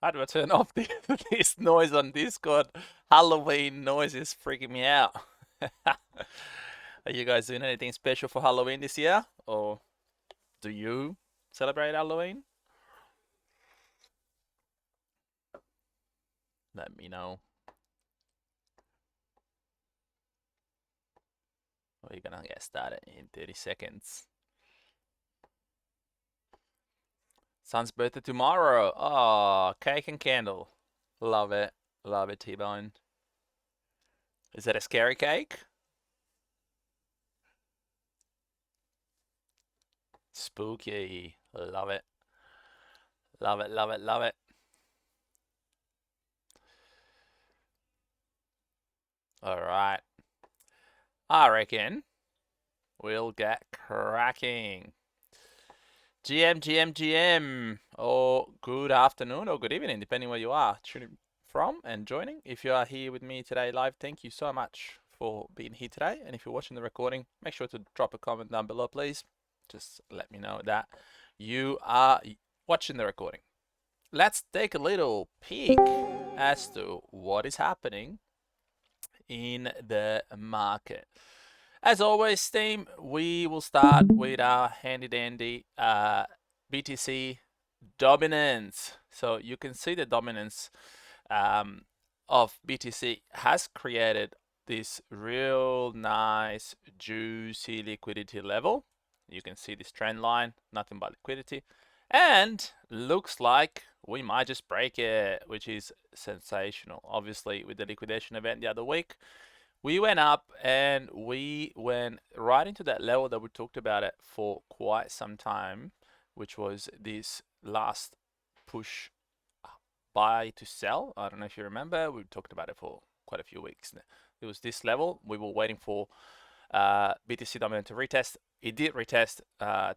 How do I turn off this noise on Discord? Halloween noise is freaking me out. Are you guys doing anything special for Halloween this year? Or do you celebrate Halloween? Let me know. We're gonna get started in 30 seconds. Son's birthday tomorrow. Oh, cake and candle. Love it. Love it, T-Bone. Is that a scary cake? Spooky. Love it. Love it, love it, love it. All right. I reckon we'll get cracking. GM. Or good afternoon or good evening, depending where you are tuning from and joining. If you are here with me today live, thank you so much for being here today. And if you're watching the recording, make sure to drop a comment down below, please. Just let me know that you are watching the recording. Let's take a little peek as to what is happening in the market. As always, team, we will start with our handy dandy BTC Dominance. So you can see the dominance of BTC has created this real nice juicy liquidity level. You can see this trend line, nothing but liquidity, and looks like we might just break it, which is sensational. Obviously, with the liquidation event the other week, we went up and we went right into that level that we talked about it for quite some time, which was this last push buy to sell. I don't know if you remember, we talked about it for quite a few weeks. It was this level. We were waiting for BTC Dominance to retest. It did retest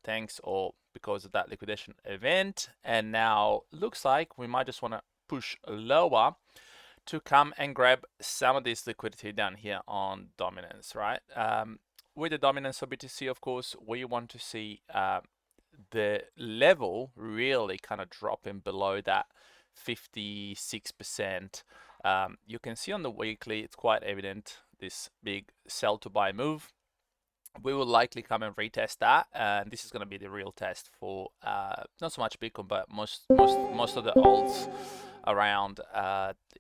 thanks or because of that liquidation event. And now looks like we might just want to push lower to come and grab some of this liquidity down here on dominance, right? With the dominance of BTC, of course, we want to see the level really kind of dropping below that 56%. You can see on the weekly, it's quite evident, this big sell to buy move. We will likely come and retest that, and this is going to be the real test for not so much Bitcoin, but most of the alts around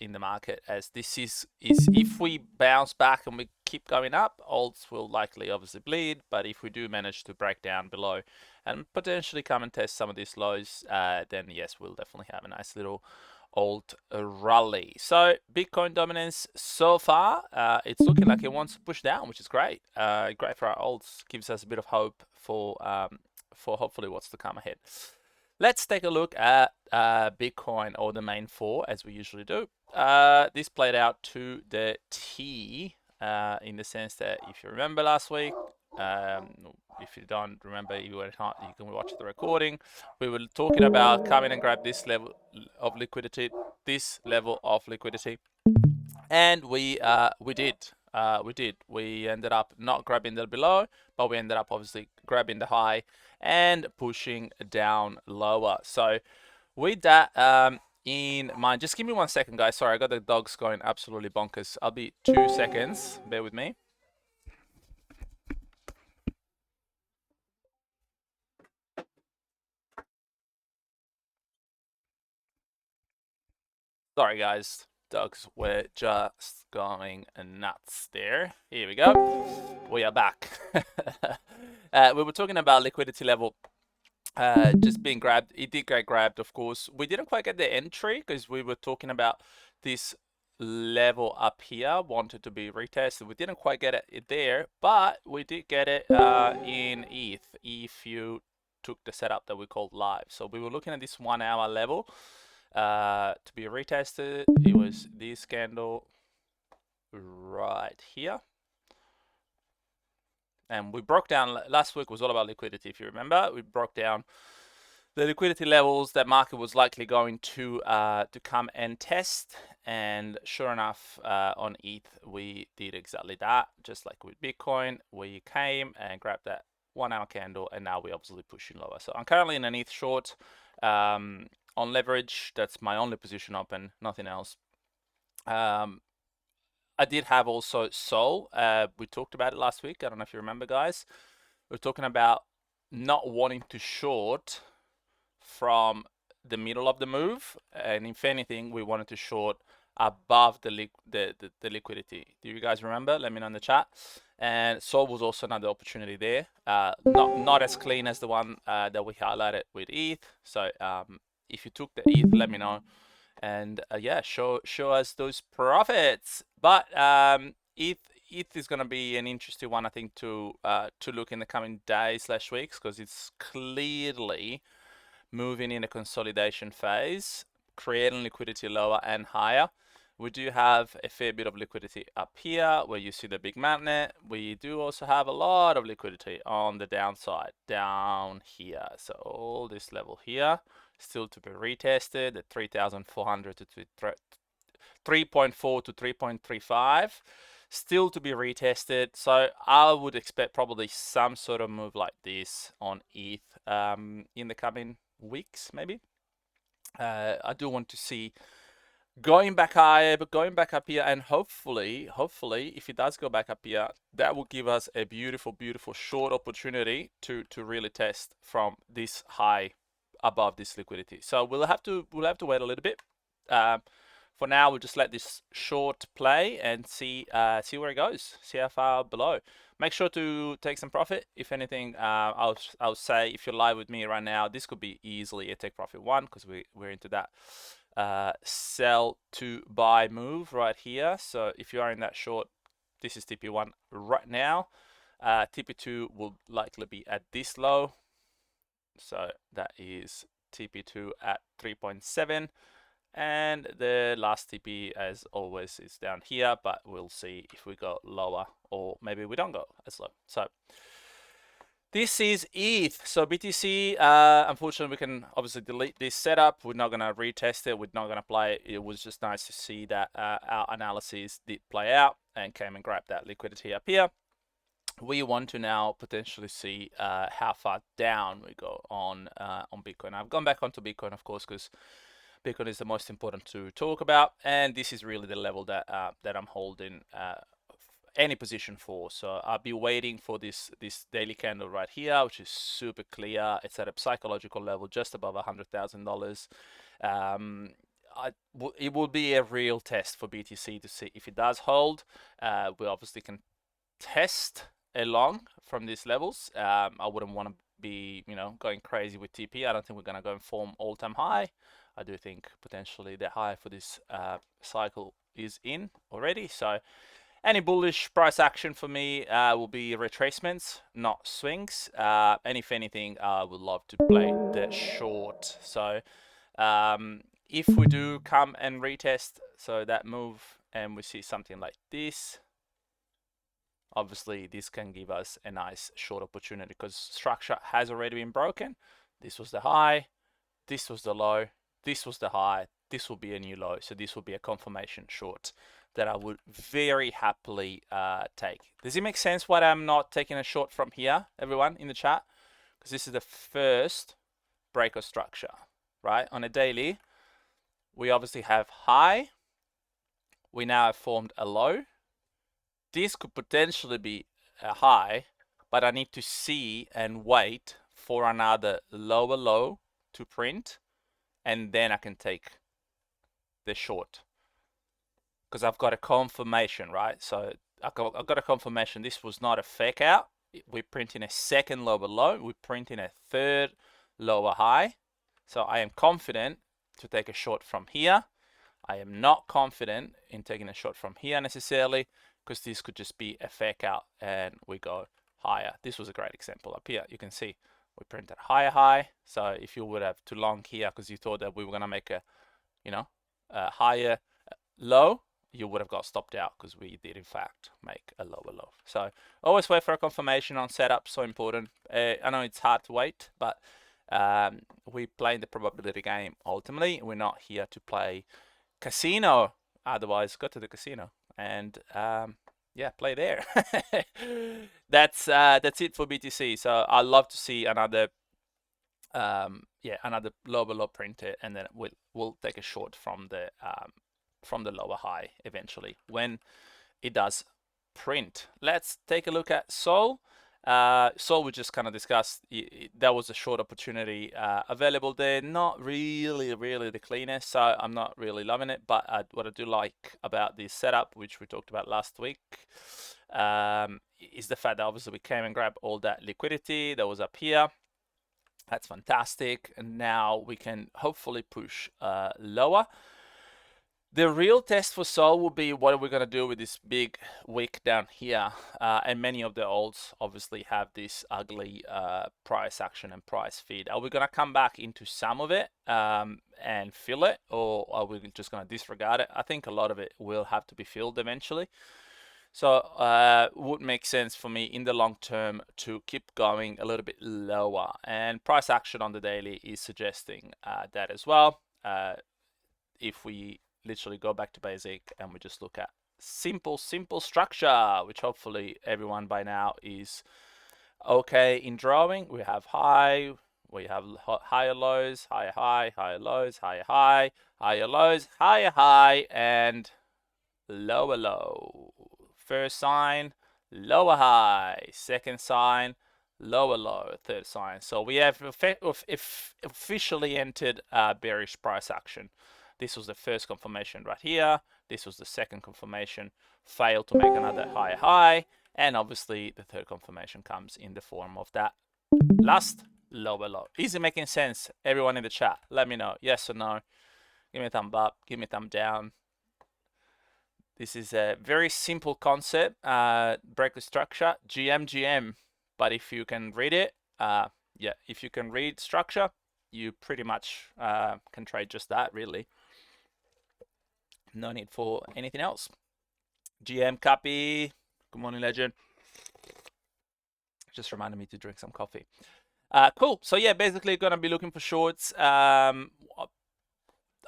in the market, as this is if we bounce back and we keep going up, alts will likely obviously bleed, but if we do manage to break down below and potentially come and test some of these lows, then yes, we'll definitely have a nice little alt rally. So Bitcoin dominance so far, it's looking like it wants to push down, which is great. Great for our alts, gives us a bit of hope for hopefully what's to come ahead. Let's take a look at Bitcoin, or the main four, as we usually do. This played out to the T, in the sense that if you remember last week, if you don't remember, you can watch the recording. We were talking about coming and grab this level of liquidity, and we did. We ended up not grabbing the below, but we ended up obviously grabbing the high and pushing down lower. So with that in mind, just give me 1 second, guys. Sorry, I got the dogs going absolutely bonkers. I'll be 2 seconds. Bear with me. Sorry, guys. Dogs were just going nuts there. Here we go. We are back. We were talking about liquidity level just being grabbed. It did get grabbed, of course. We didn't quite get the entry because we were talking about this level up here, wanted to be retested. We didn't quite get it there, but we did get it in ETH if you took the setup that we called live. So we were looking at this 1 hour level to be retested. It was this candle right here. And we broke down, last week was all about liquidity, if you remember. We broke down the liquidity levels that market was likely going to come and test, and sure enough, on ETH we did exactly that. Just like with Bitcoin, we came and grabbed that 1 hour candle, and now we're obviously pushing lower. So I'm currently in an ETH short. on leverage. That's my only position open, nothing else. I did have also Sol. We talked about it last week. I don't know if you remember, guys. We're talking about not wanting to short from the middle of the move, and if anything, we wanted to short above the liquidity. Do you guys remember? Let me know in the chat. And Sol was also another opportunity there. Not as clean as the one that we highlighted with ETH. So if you took the ETH, let me know. And yeah, show us those profits. But ETH is going to be an interesting one, I think, to look in the coming days / weeks, because it's clearly moving in a consolidation phase, creating liquidity lower and higher. We do have a fair bit of liquidity up here where you see the big magnet. We do also have a lot of liquidity on the downside down here. So all this level here still to be retested at 3,400 to 3.4 to 3.35, still to be retested. So I would expect probably some sort of move like this on ETH in the coming weeks, maybe. I do want to see going back higher, but going back up here, and hopefully, if it does go back up here, that will give us a beautiful short opportunity to really test from this high above this liquidity. So we'll have to wait a little bit. For now, we'll just let this short play and see where it goes, see how far below. Make sure to take some profit. If anything, I'll say, if you're live with me right now, this could be easily a take profit one, because we're into that sell to buy move right here. So if you are in that short, this is TP1 right now. TP2 will likely be at this low. So that is TP2 at 3.7. And the last TP, as always, is down here, but we'll see if we go lower, or maybe we don't go as low. So this is ETH. So BTC, unfortunately, we can obviously delete this setup. We're not going to retest it. We're not going to play it. It was just nice to see that our analysis did play out and came and grabbed that liquidity up here. We want to now potentially see how far down we go on Bitcoin. I've gone back onto Bitcoin, of course, because Bitcoin is the most important to talk about, and this is really the level that that I'm holding any position for. So I'll be waiting for this daily candle right here, which is super clear. It's at a psychological level just above $100,000. It will be a real test for BTC to see if it does hold. We obviously can test along from these levels. I wouldn't want to be, going crazy with TP. I don't think we're going to go and form all-time high. I do think potentially the high for this cycle is in already. So any bullish price action for me will be retracements, not swings. And if anything, I would love to play the short. So if we do come and retest, so that move, and we see something like this, obviously this can give us a nice short opportunity, because structure has already been broken. This was the high, this was the low, this was the high, this will be a new low. So this will be a confirmation short that I would very happily take. Does it make sense why I'm not taking a short from here, everyone in the chat? Because this is the first break of structure, right? On a daily, we obviously have high. We now have formed a low. This could potentially be a high, but I need to see and wait for another lower low to print, and then I can take the short, because I've got a confirmation, right? So I've got a confirmation this was not a fake out. We're printing a second lower low. We're printing a third lower high. So I am confident to take a short from here. I am not confident in taking a short from here necessarily, because this could just be a fake out and we go higher. This was a great example up here. You can see we printed higher high. So if you would have too long here because you thought that we were going to make a, a higher low, you would have got stopped out, because we did in fact make a lower low. So always wait for a confirmation on setup. So important. I know it's hard to wait, but we play the probability game ultimately. We're not here to play casino. Otherwise, go to the casino and yeah, play there. That's it for BTC. So I'd love to see another Yeah, another lower low printed, and then we'll take a short from the lower high eventually when it does print. Let's take a look at Sol. Sol, we just kind of discussed, that was a short opportunity available there. Not really the cleanest, so I'm not really loving it. But what I do like about this setup, which we talked about last week, is the fact that obviously we came and grabbed all that liquidity that was up here. That's fantastic. And now we can hopefully push lower. The real test for Sol will be what are we going to do with this big wick down here. And many of the alts obviously have this ugly price action and price feed. Are we going to come back into some of it and fill it? Or are we just going to disregard it? I think a lot of it will have to be filled eventually. So would make sense for me in the long term to keep going a little bit lower. And price action on the daily is suggesting that as well. If we literally go back to basic and we just look at simple structure, which hopefully everyone by now is okay in drawing. We have high, we have higher lows, higher high, higher lows, higher high, higher lows, higher high, and lower low. First sign, lower high. Second sign, lower low. Third sign. So we have officially entered bearish price action. This was the first confirmation right here. This was the second confirmation. Failed to make another higher high. And obviously the third confirmation comes in the form of that last lower low. Is it making sense? Everyone in the chat, let me know. Yes or no. Give me a thumb up. Give me a thumb down. This is a very simple concept. Break the structure. GM. But if you can read it, yeah, if you can read structure, you pretty much can trade just that, really. No need for anything else. GM copy. Good morning, legend. Just reminded me to drink some coffee. Cool. So yeah, basically gonna be looking for shorts. I'm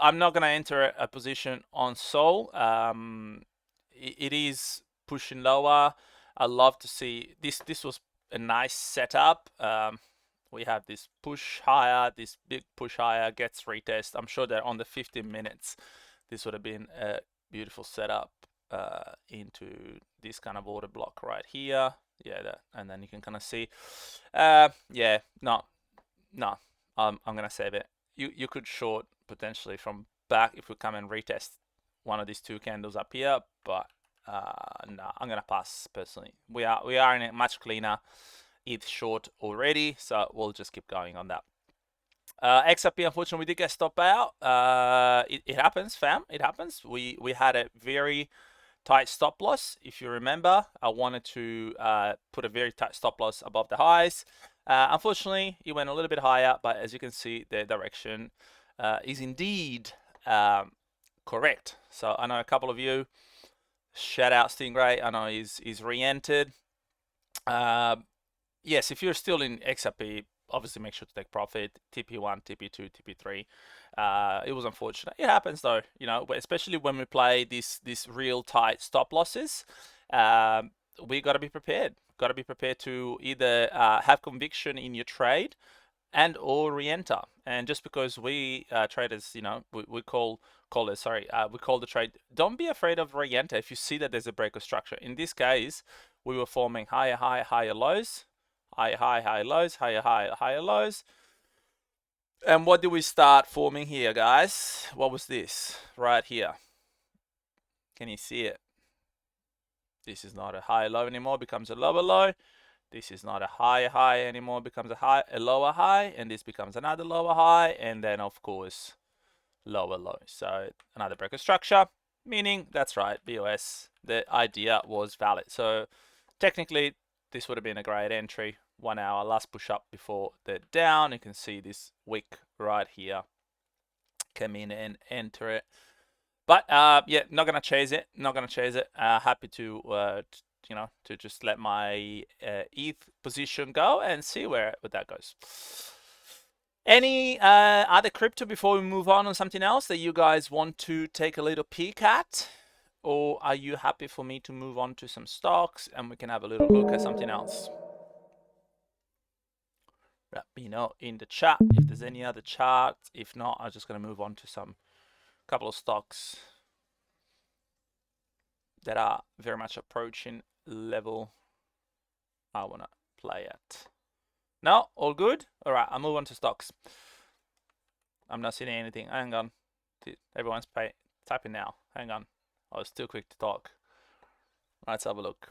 not gonna enter a position on Sol. It is pushing lower. I love to see this. This was a nice setup. We have this push higher, this big push higher, gets retest. I'm sure that on the 15 minutes, this would have been a beautiful setup into this kind of order block right here. Yeah, and then you can kind of see. Yeah, no, I'm gonna save it. You could short potentially from back if we come and retest one of these two candles up here, but no, I'm gonna pass personally. We are in a much cleaner ETH short already, so we'll just keep going on that. XRP, unfortunately, we did get stopped out. It happens, fam. It happens. We had a very tight stop loss. If you remember, I wanted to put a very tight stop loss above the highs. Unfortunately, it went a little bit higher, but as you can see, the direction is indeed correct. So I know a couple of you, shout out Stingray, I know he's re-entered. Yes, if you're still in XRP, obviously make sure to take profit. TP1, TP2, TP3. It was unfortunate. It happens though, you know, especially when we play these real tight stop losses. We got to be prepared. Got to be prepared to either have conviction in your trade and or re-enter. And just because we traders, you know, we call the trade, don't be afraid of re-enter if you see that there's a break of structure. In this case, we were forming higher high, higher lows, higher high, higher lows, higher high, higher lows. And what did we start forming here, guys? What was this right here? Can you see it? This is not a high low anymore, becomes a lower low. This is not a high high anymore, becomes a lower high, and this becomes another lower high, and then of course lower low. So another break of structure, meaning that's right, BOS, the idea was valid. So technically this would have been a great entry. 1 hour last push up before the down. You can see this wick right here. Come in and enter it. But yeah, not gonna chase it. Not gonna chase it. Happy to you know, to just let my ETH position go and see where that goes. Any other crypto before we move on something else that you guys want to take a little peek at? Or are you happy for me to move on to some stocks and we can have a little look at something else? let me know in the chat if there's any other charts. If not, I'm just going to move on to some couple of stocks that are very much approaching level I want to play at. No, all good? All right, I'll move on to stocks. I'm not seeing anything. Hang on. Everyone's typing now. Hang on. I was too quick to talk. Let's have a look.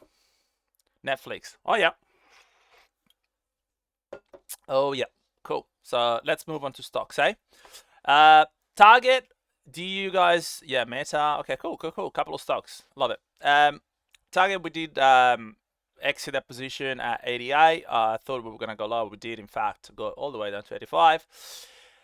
Netflix. Oh, yeah. Oh, yeah. Cool. So let's move on to stocks, eh? Target. Do you guys... Yeah, Meta. Okay, cool. Couple of stocks. Love it. Target, we did exit that position at 88. I thought we were going to go lower. We did, in fact, go all the way down to 85.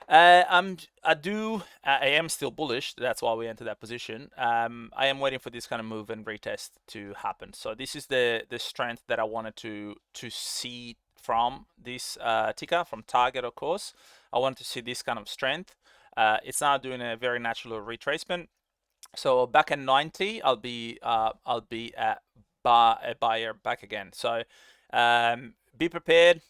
I am still bullish. That's why we entered that position. I am waiting for this kind of move and retest to happen. So this is the strength that I wanted to see from this ticker, from Target, of course. I wanted to see this kind of strength. It's now doing a very natural retracement. So back at 90, I'll be a buyer back again. So be prepared.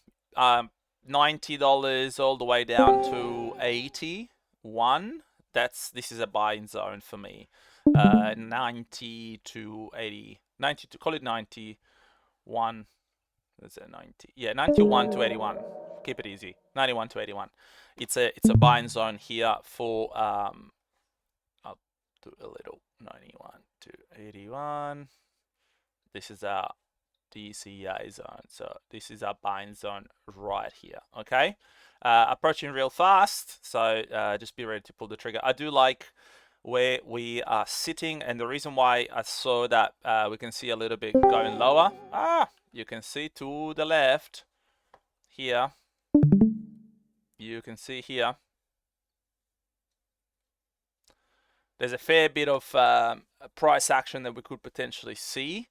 $90 all the way down to 81. This is a buying zone for me. 90 to 80, 90 to call it 91. Is it 90? Yeah, 91 to 81. Keep it easy. 91 to 81. It's a buying zone here for I'll do a little 91 to 81. This is our DCA zone. So this is our buying zone right here. Okay, approaching real fast. So just be ready to pull the trigger. I do like where we are sitting, and the reason why I saw that we can see a little bit going lower. You can see to the left here. You can see here. There's a fair bit of price action that we could potentially see.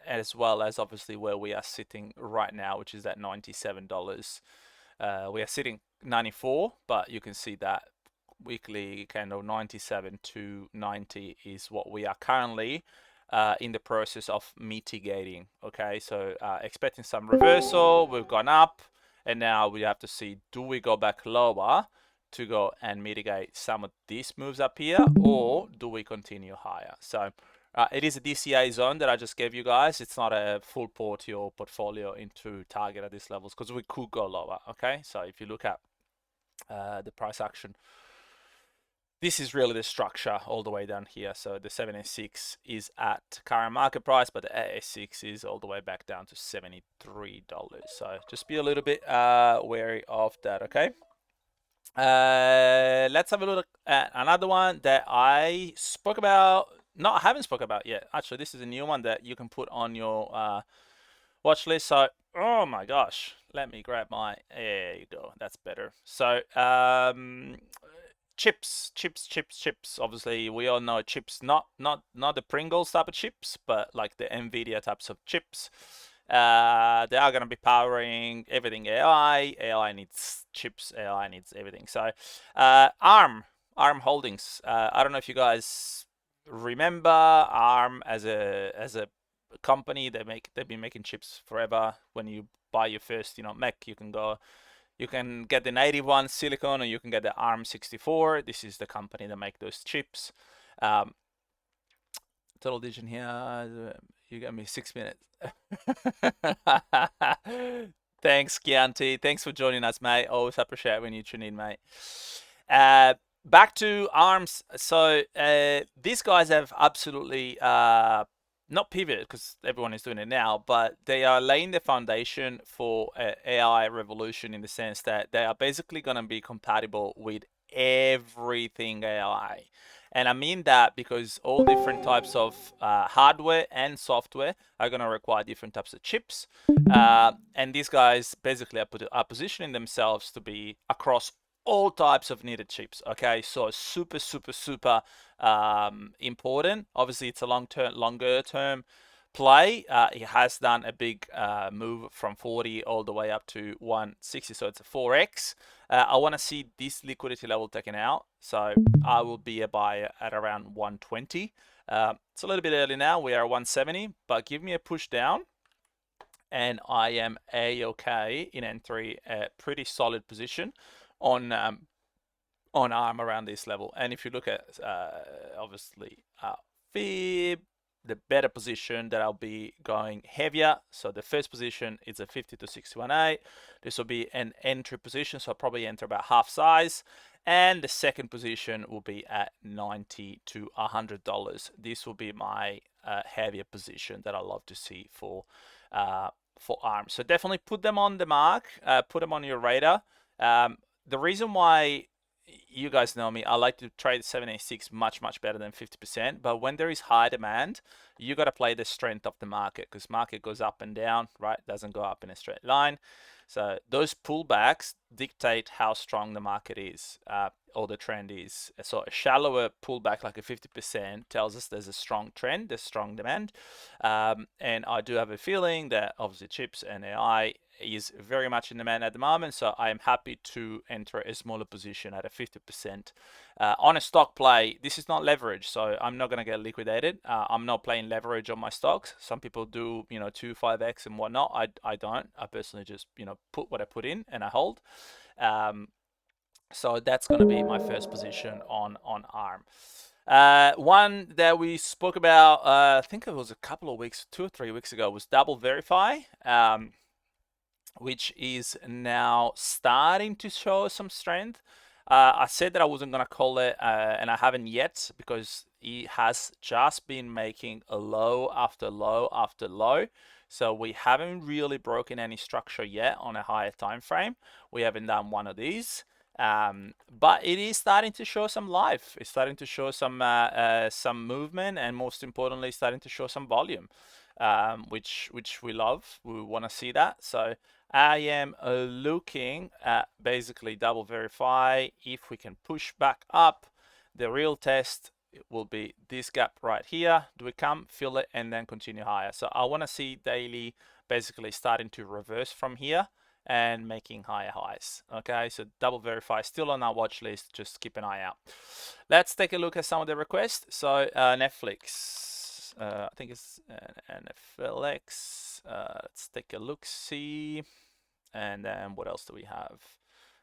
As well as obviously where we are sitting right now, which is at $97. We are sitting 94, but you can see that weekly candle 97 to 90 is what we are currently in the process of mitigating. Okay, so expecting some reversal. We've gone up, and now we have to see, do we go back lower to go and mitigate some of these moves up here, or do we continue higher? So it is a DCA zone that I just gave you guys. It's not a full port your portfolio into Target at these levels, because we could go lower. Okay, so if you look at the price action, this is really the structure all the way down here. So the 76 is at current market price, but the AS6 is all the way back down to $73. So just be a little bit wary of that. Okay. Let's have a look at another one that I spoke about. No, I haven't spoken about yet. Actually, this is a new one that you can put on your watch list. So, oh my gosh, let me grab my. There you go. That's better. So, chips. Obviously, we all know chips. Not the Pringles type of chips, but like the Nvidia types of chips. They are going to be powering everything AI. AI needs chips. AI needs everything. So, ARM Holdings. I don't know if you guys remember ARM as a company. They've been making chips forever. When you buy your first Mac, you can get the native one, silicon, or you can get the ARM64. This is the company that make those chips. Total division here. You got me 6 minutes. Thanks, Chianti. Thanks for joining us, mate. Always appreciate when you tune in, mate. Back to ARMS. So these guys have absolutely not pivoted, because everyone is doing it now, but they are laying the foundation for AI revolution, in the sense that they are basically going to be compatible with everything AI. And I mean that because all different types of hardware and software are going to require different types of chips. And these guys basically are positioning themselves to be across all types of needed chips. Okay, so super important. Obviously, it's a longer term play. It has done a big move from 40 all the way up to 160, so it's a 4x. I want to see this liquidity level taken out, so I will be a buyer at around 120. It's a little bit early now. We are 170, but give me a push down, and I am a-okay in entry a pretty solid position on ARM around this level. And if you look at obviously FIB, the better position that I'll be going heavier. So the first position is a 50 to 618. This will be an entry position, so I'll probably enter about half size. And the second position will be at $90 to $100. This will be my heavier position that I love to see for ARM. So definitely put them on the mark, put them on your radar. The reason why, you guys know me, I like to trade 786 much better than 50%, but when there is high demand, you got to play the strength of the market, because market goes up and down, right? Doesn't go up in a straight line. So those pullbacks dictate how strong the market is, or the trend is. So a shallower pullback, like a 50%, tells us there's a strong trend, there's strong demand. And I do have a feeling that obviously chips and AI is very much in demand at the moment, so I am happy to enter a smaller position at a 50%. On a stock play, this is not leverage, so I'm not going to get liquidated. I'm not playing leverage on my stocks. Some people do, 2, 5x and whatnot. I don't. I personally just, put what I put in and I hold. So that's going to be my first position on ARM. One that we spoke about, I think it was a couple of weeks, 2 or 3 weeks ago, was Double Verify. Which is now starting to show some strength. I said that I wasn't going to call it, and I haven't yet, because it has just been making a low after low after low. So we haven't really broken any structure yet on a higher time frame. We haven't done one of these. But it is starting to show some life. It's starting to show some movement, and most importantly, starting to show some volume, which we love. We want to see that. So I am looking at basically Double Verify. If we can push back up, the real test will be this gap right here. Do we come, fill it, and then continue higher? So I want to see daily basically starting to reverse from here and making higher highs. Okay, so Double Verify still on our watch list. Just keep an eye out. Let's take a look at some of the requests. So Netflix, I think it's NFLX. Let's take a look, see. And then what else do we have?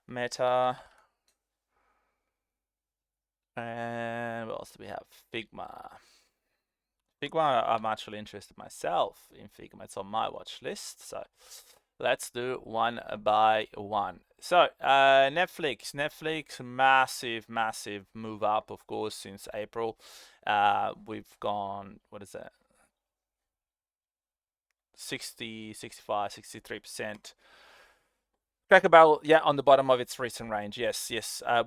Meta. And what else do we have? FIGMA. FIGMA, I'm actually interested myself in FIGMA. It's on my watch list. So let's do one by one. So Netflix, massive move up, of course, since April. We've gone, what is that? 60, 65, 63%. Cracker Barrel, yeah, on the bottom of its recent range. Yes.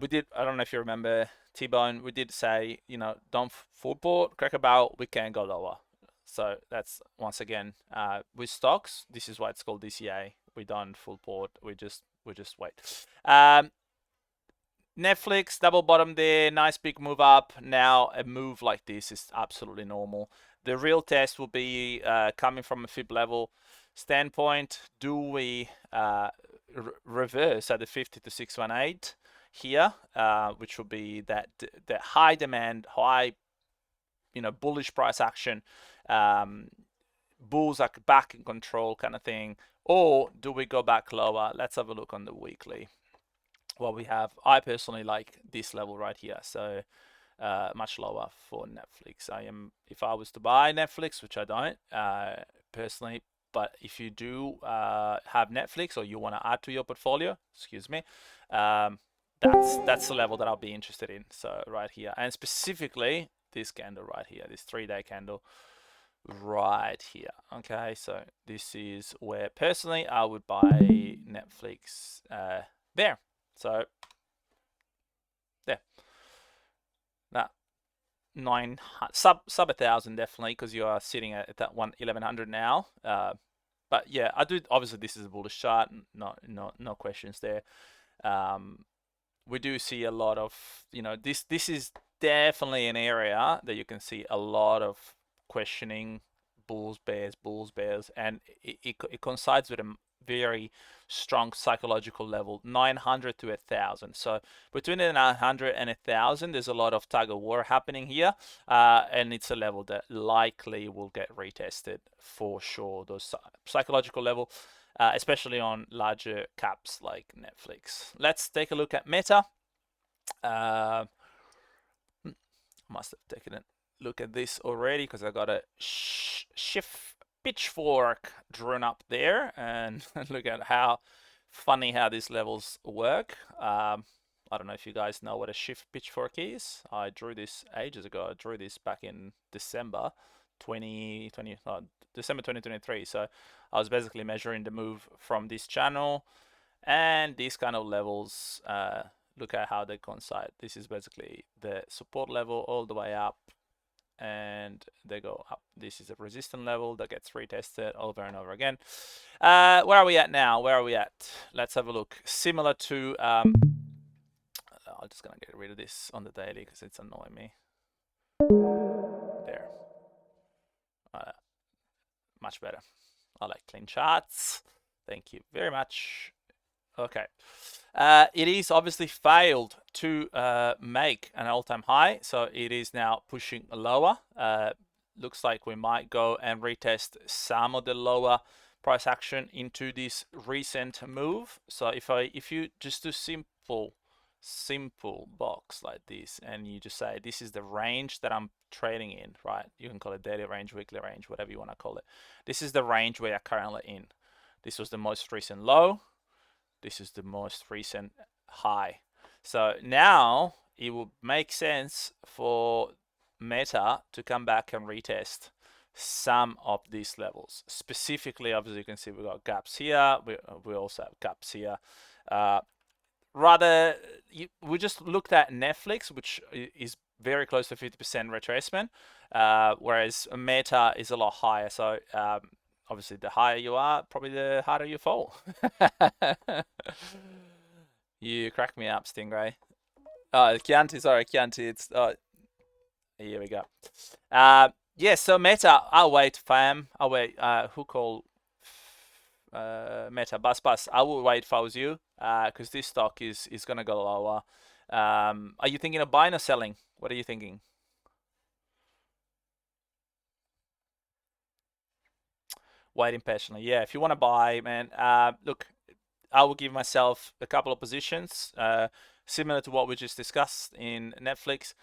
We did, I don't know if you remember, T-Bone, we did say, don't full port. Cracker Barrel, we can go lower. So that's, once again, with stocks, this is why it's called DCA. We don't full port. We just wait. Netflix, double bottom there, nice big move up. Now a move like this is absolutely normal. The real test will be coming from a fib level standpoint. Do we reverse at the 50 to 618 here, which will be that high demand, high, bullish price action, bulls are back in control kind of thing, or do we go back lower? Let's have a look on the weekly. What we have, I personally like this level right here, so much lower for Netflix. If I was to buy Netflix, which I don't personally, but if you do have Netflix or you want to add to your portfolio, excuse me, that's the level that I'll be interested in. So right here, and specifically this candle right here, this 3-day candle right here. Okay, so this is where personally I would buy Netflix there. So there. Now, sub 1,000 definitely, because you are sitting at that 1,100 now. But yeah, I do. Obviously, this is a bullish chart. No questions there. We do see a lot of, this is definitely an area that you can see a lot of questioning, bulls, bears, and it coincides with very strong psychological level, 900 to 1,000. So between the 900 and 1,000, there's a lot of tug of war happening here, and it's a level that likely will get retested for sure. Those psychological level, especially on larger caps like Netflix. Let's take a look at Meta. Must have taken a look at this already because I got a shift pitchfork drawn up there, and look at how funny how these levels work. I don't know if you guys know what a shift pitchfork is. I drew this ages ago. I drew this back in December 2023. So I was basically measuring the move from this channel and these kind of levels. Look at how they coincide. This is basically the support level all the way up, and they go up. This is a resistance level that gets retested over and over again. Where are we at now? Where are we at? Let's have a look. Similar to, I'm just gonna get rid of this on the daily because it's annoying me. There. Much better. I like clean charts. Thank you very much. Okay. It is obviously failed to make an all-time high, so it is now pushing lower. Looks like we might go and retest some of the lower price action into this recent move. So if you just do simple box like this, and you just say this is the range that I'm trading in, right? You can call it daily range, weekly range, whatever you want to call it. This is the range we are currently in. This was the most recent low. This is the most recent high. So now it will make sense for Meta to come back and retest some of these levels. Specifically, obviously, you can see we got gaps here. We also have gaps here. We just looked at Netflix, which is very close to 50% retracement, whereas Meta is a lot higher. So obviously, the higher you are, probably the harder you fall. You crack me up, Stingray. Chianti, sorry, Chianti. It's here we go. Yeah, so Meta. I'll wait, fam. I'll wait. Who called Meta? Bus. I will wait if I was you, because this stock is gonna go lower. Are you thinking of buying or selling? What are you thinking? Waiting patiently. Yeah, if you want to buy, man, look, I will give myself a couple of positions, similar to what we just discussed in Netflix.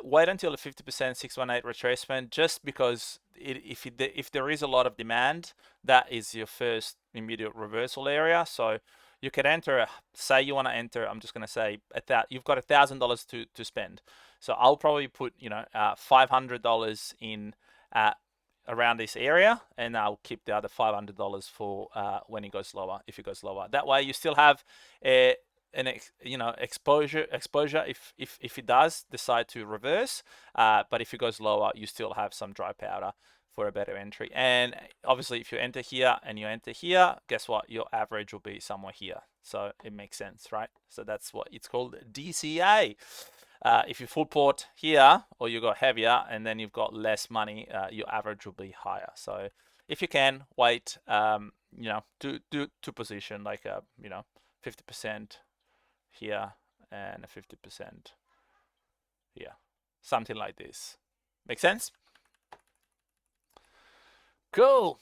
Wait until the 50% 618 retracement, just because if there is a lot of demand, that is your first immediate reversal area. So you could enter, say you want to enter, I'm just going to say, you've got $1,000 to spend. So I'll probably put, $500 in around this area, and I'll keep the other $500 for when it goes lower, if it goes lower. That way you still have exposure if it does decide to reverse, but if it goes lower, you still have some dry powder for a better entry. And obviously, if you enter here and you enter here, guess what? Your average will be somewhere here. So it makes sense, right? So that's what it's called, DCA. If you full port here, or you go heavier and then you've got less money, your average will be higher. So if you can wait, do position like 50% here and a 50% here, something like this. Make sense? Cool.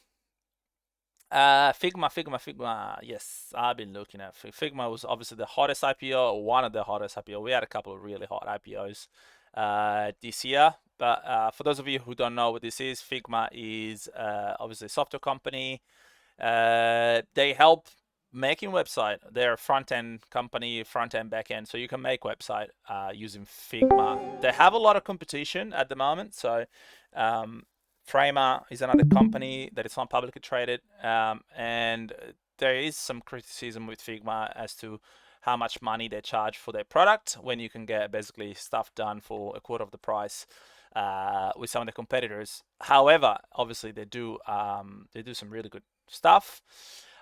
FIGMA. Yes, I've been looking at FIGMA. Was obviously the hottest IPO, or one of the hottest IPO. We had a couple of really hot IPOs this year. But for those of you who don't know what this is, FIGMA is obviously a software company. They help making website. They're a front-end company, front-end, back-end. So you can make website using FIGMA. They have a lot of competition at the moment. So Framer is another company that is not publicly traded, and there is some criticism with FIGMA as to how much money they charge for their product when you can get basically stuff done for a quarter of the price with some of the competitors. However, obviously they do some really good stuff.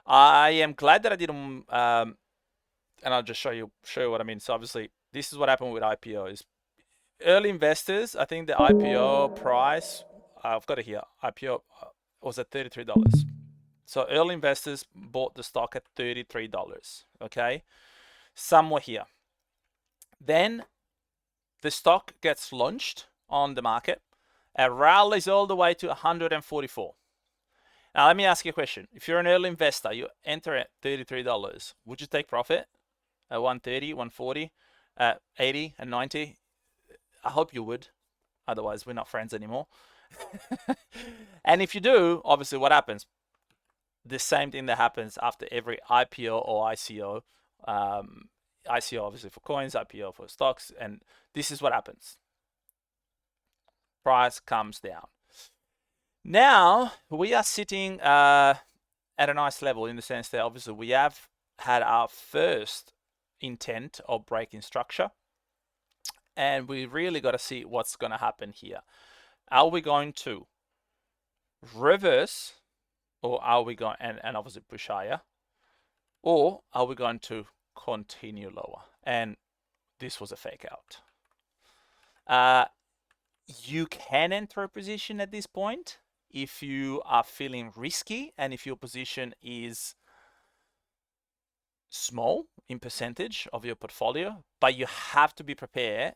I am glad that I didn't, and I'll just show you what I mean. So obviously this is what happened with IPOs. Early investors, I think the IPO price, I've got it here. IPO was at $33. So early investors bought the stock at $33, okay? Somewhere here. Then the stock gets launched on the market. It rallies all the way to 144. Now, let me ask you a question. If you're an early investor, you enter at $33, would you take profit at 130, 140, at 80 and 90? I hope you would. Otherwise, we're not friends anymore. And if you do, obviously what happens? The same thing that happens after every IPO or ICO. ICO obviously for coins, IPO for stocks, and this is what happens. Price comes down. Now we are sitting at a nice level in the sense that obviously we have had our first intent of breaking structure, and we really got to see what's going to happen here. Are we going to reverse, or are we going and obviously push higher, or are we going to continue lower? And this was a fake out. You can enter a position at this point if you are feeling risky and if your position is small in percentage of your portfolio, but you have to be prepared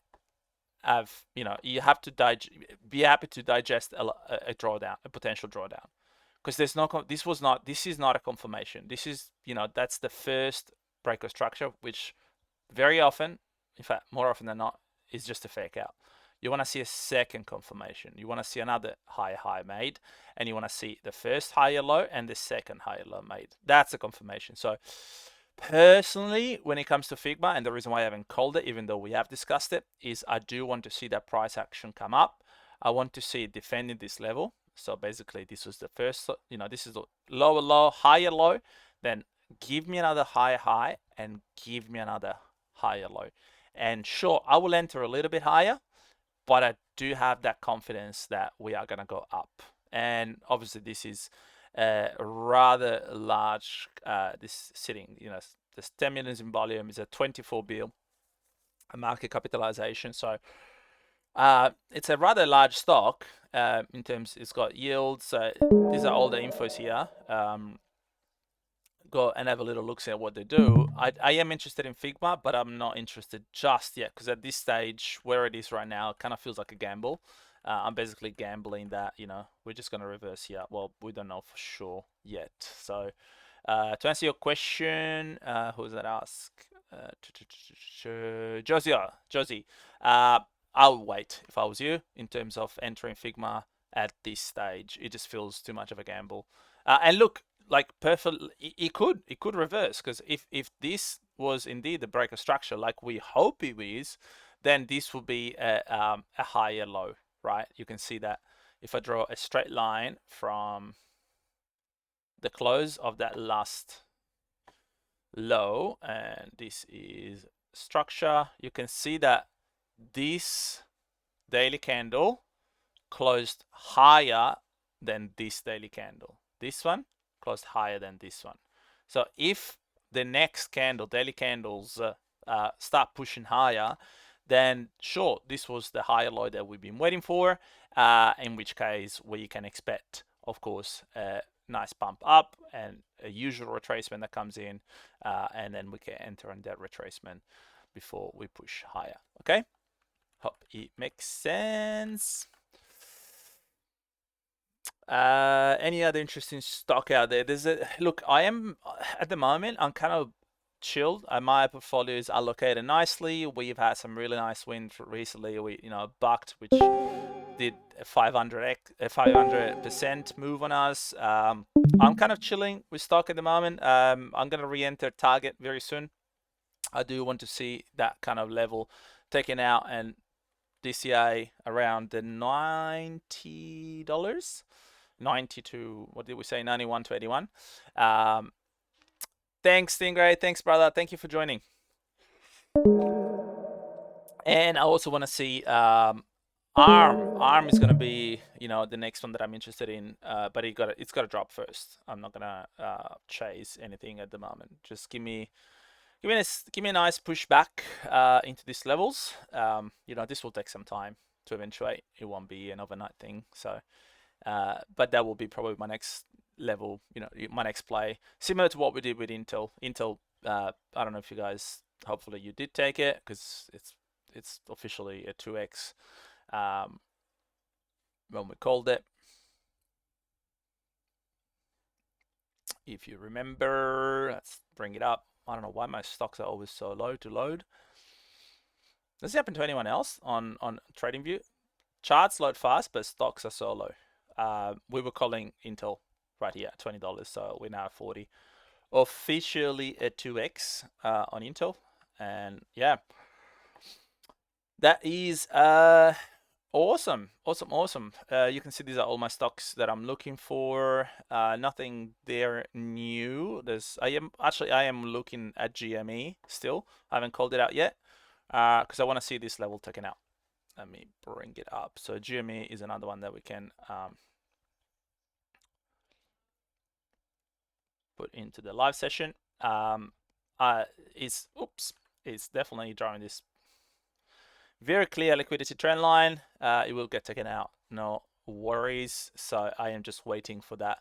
of, you have to be happy to digest a drawdown, a potential drawdown, because this is not a confirmation. This is, that's the first break of structure, which very often, in fact more often than not, is just a fake out. You want to see a second confirmation. You want to see another higher high made, and you want to see the first higher low and the second higher low made. That's a confirmation. So personally, when it comes to FIGMA, and the reason why I haven't called it, even though we have discussed it, is I do want to see that price action come up. I want to see it defending this level. So basically, this was the first, this is the lower low, higher low. Then give me another higher high and give me another higher low. And sure, I will enter a little bit higher, but I do have that confidence that we are going to go up. And obviously, this is rather large, this sitting, there's 10 million in volume, is a 24 bill market capitalization. So it's a rather large stock in terms, it's got yields. These are all the infos here. Go and have a little look, see at what they do. I am interested in FIGMA, but I'm not interested just yet, because at this stage, where it is right now, it kind of feels like a gamble. I'm basically gambling that, we're just going to reverse here. Well, we don't know for sure yet. So to answer your question, who's that ask? Josie, I'll wait if I was you in terms of entering FIGMA at this stage. It just feels too much of a gamble. And look, like perfect, it could reverse, because if this was indeed the break of structure like we hope it is, then this will be a higher low, right? You can see that if I draw a straight line from the close of that last low, and this is structure, you can see that this daily candle closed higher than this daily candle. This one closed higher than this one. So if the next candle, daily candles, start pushing higher, then sure, this was the higher low that we've been waiting for, in which case we can expect, of course, a nice pump up and a usual retracement that comes in, and then we can enter on that retracement before we push higher. Okay, hope it makes sense. Any other interesting stock out there? Look, I am at the moment, I'm kind of chilled. My portfolio is allocated nicely. We've had some really nice wins recently. We, bucked, which did a 500% move on us. I'm kind of chilling with stock at the moment. I'm gonna re-enter target very soon. I do want to see that kind of level taken out, and DCA around the $90. 90 to, what did we say, 91 to 81. Thanks, Stingray. Thanks, brother. Thank you for joining. And I also want to see ARM. ARM is going to be, the next one that I'm interested in, but it's got to drop first. I'm not going to chase anything at the moment. Just give me a nice pushback into these levels. This will take some time to eventuate. It won't be an overnight thing. So but that will be probably my next level, you know, my next play, similar to what we did with Intel. I don't know if you guys, hopefully you did take it, because it's officially a 2x when we called it. If you remember, let's bring it up. I don't know why my stocks are always so low to load. Does it happen to anyone else on TradingView? Charts load fast, but stocks are so low. We were calling Intel right here at $20, so we're now at 40. Officially a 2x on Intel, and yeah, that is awesome. You can see these are all my stocks that I'm looking for. Nothing there new. I am looking at GME still. I haven't called it out yet because I want to see this level taken out. Let me bring it up. So GME is another one that we can put into the live session. It's definitely drawing this very clear liquidity trend line. It will get taken out, no worries. So I am just waiting for that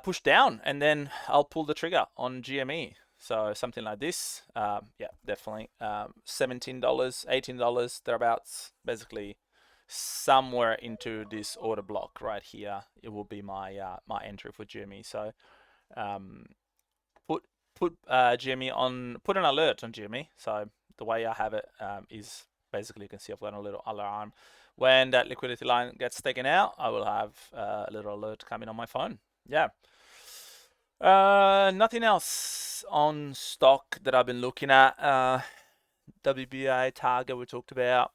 push down, and then I'll pull the trigger on GME. So something like this, yeah, definitely $17, $18 thereabouts, basically somewhere into this order block right here. It will be my my entry for GME. So put GME on, put an alert on GME. So the way I have it is basically, you can see I've got a little alarm. When that liquidity line gets taken out, I will have a little alert coming on my phone. Yeah. Nothing else on stock that I've been looking at. WBA target we talked about.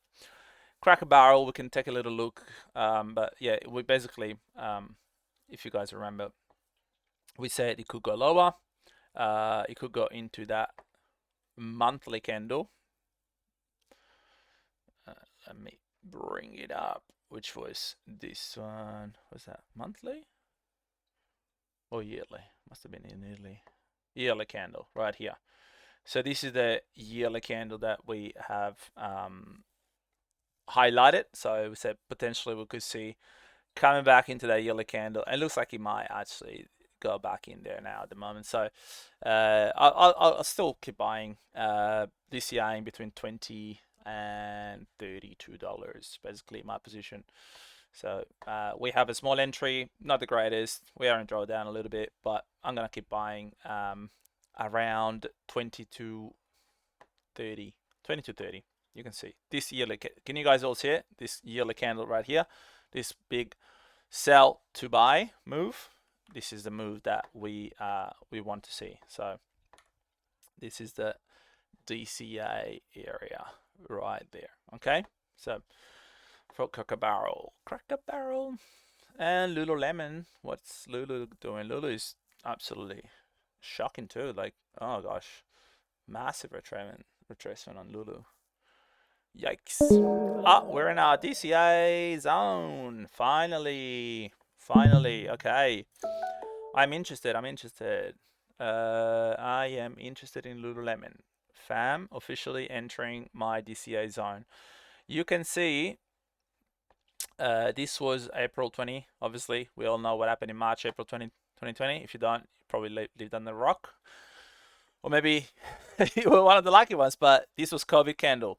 Cracker Barrel, we can take a little look. But yeah, we basically, if you guys remember, we said it could go lower. It could go into that monthly candle. Let me bring it up, which was this one. Was that monthly or yearly? Must have been a yearly candle right here. So this is the yearly candle that we have highlighted. So we said potentially we could see coming back into that yearly candle. It looks like it might actually go back in there now at the moment. So I'll still keep buying DCI in between $20 and $32, basically my position. So we have a small entry, not the greatest. We are in drawdown a little bit, but I'm gonna keep buying around 20 to 30. You can see this yearly. Can you guys all see it? This yearly candle right here, this big sell to buy move. This is the move that we want to see. So this is the DCA area right there. Okay, so for Cracker Barrel, and Lululemon. What's Lulu doing? Lulu is absolutely shocking too. Like, oh gosh, massive retracement on Lulu. Yikes. We're in our DCA zone. Finally. Okay. I'm interested. I am interested in Lululemon. FAM officially entering my DCA zone. You can see this was April 20. Obviously, we all know what happened in March, April 2020. If you don't, you probably lived on the rock. Or maybe you were one of the lucky ones, but this was COVID candle.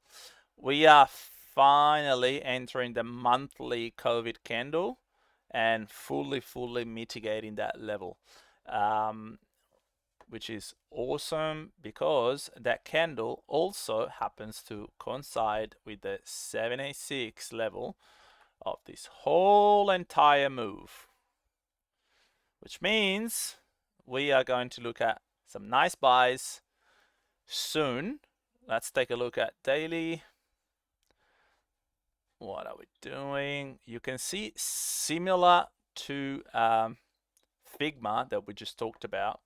We are finally entering the monthly COVID candle and fully mitigating that level, which is awesome because that candle also happens to coincide with the 786 level of this whole entire move, which means we are going to look at some nice buys soon. Let's take a look at daily. What are we doing? You can see, similar to FIGMA that we just talked about,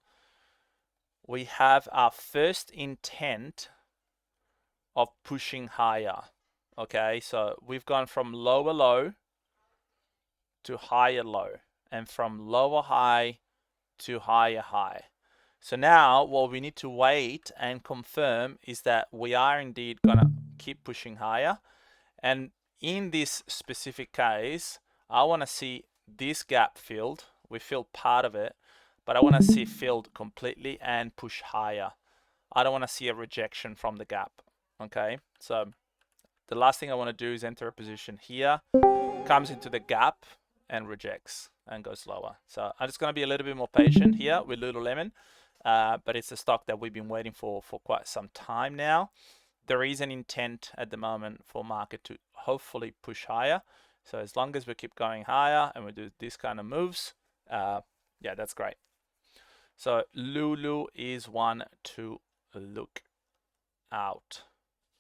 we have our first intent of pushing higher. Okay, so we've gone from lower low to higher low, and from lower high to higher high. So now what we need to wait and confirm is that we are indeed gonna keep pushing higher. And in this specific case, I want to see this gap filled We filled part of it, but I want to see filled completely and push higher. I don't want to see a rejection from the gap. Okay, so the last thing I want to do is enter a position here, comes into the gap and rejects and goes lower. So I'm just going to be a little bit more patient here with Lululemon, but it's a stock that we've been waiting for quite some time now. There is an intent at the moment for market to hopefully push higher. So as long as we keep going higher and we do this kind of moves, yeah, that's great. So LULU is one to look out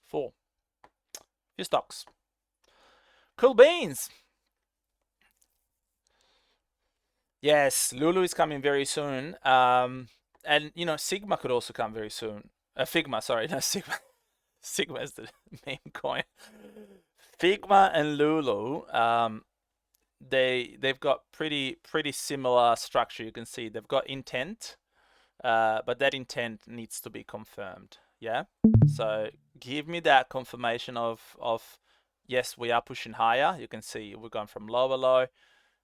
for. Few stocks. Cool beans. Yes, LULU is coming very soon. And you know, Sigma could also come very soon. FIGMA, sorry, not Sigma. Sigma is the meme coin. FIGMA and LULU, they've got pretty similar structure. You can see they've got intent, but that intent needs to be confirmed. Yeah. So give me that confirmation of yes, we are pushing higher. You can see we're going from lower low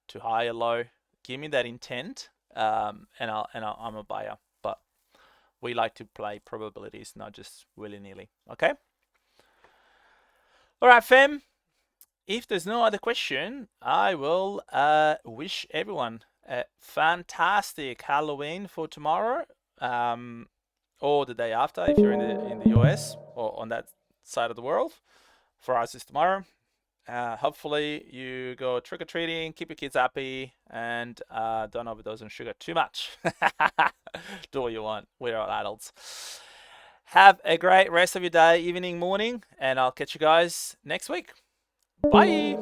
to higher low. Give me that intent, and I'm a buyer. But we like to play probabilities, not just willy-nilly. Okay. All right, fam. If there's no other question, I will wish everyone a fantastic Halloween for tomorrow, or the day after if you're in the US or on that side of the world. For us, it's tomorrow. Hopefully you go trick-or-treating, keep your kids happy, and don't overdose on sugar too much. Do what you want. We're all adults. Have a great rest of your day, evening, morning, and I'll catch you guys next week. Bye.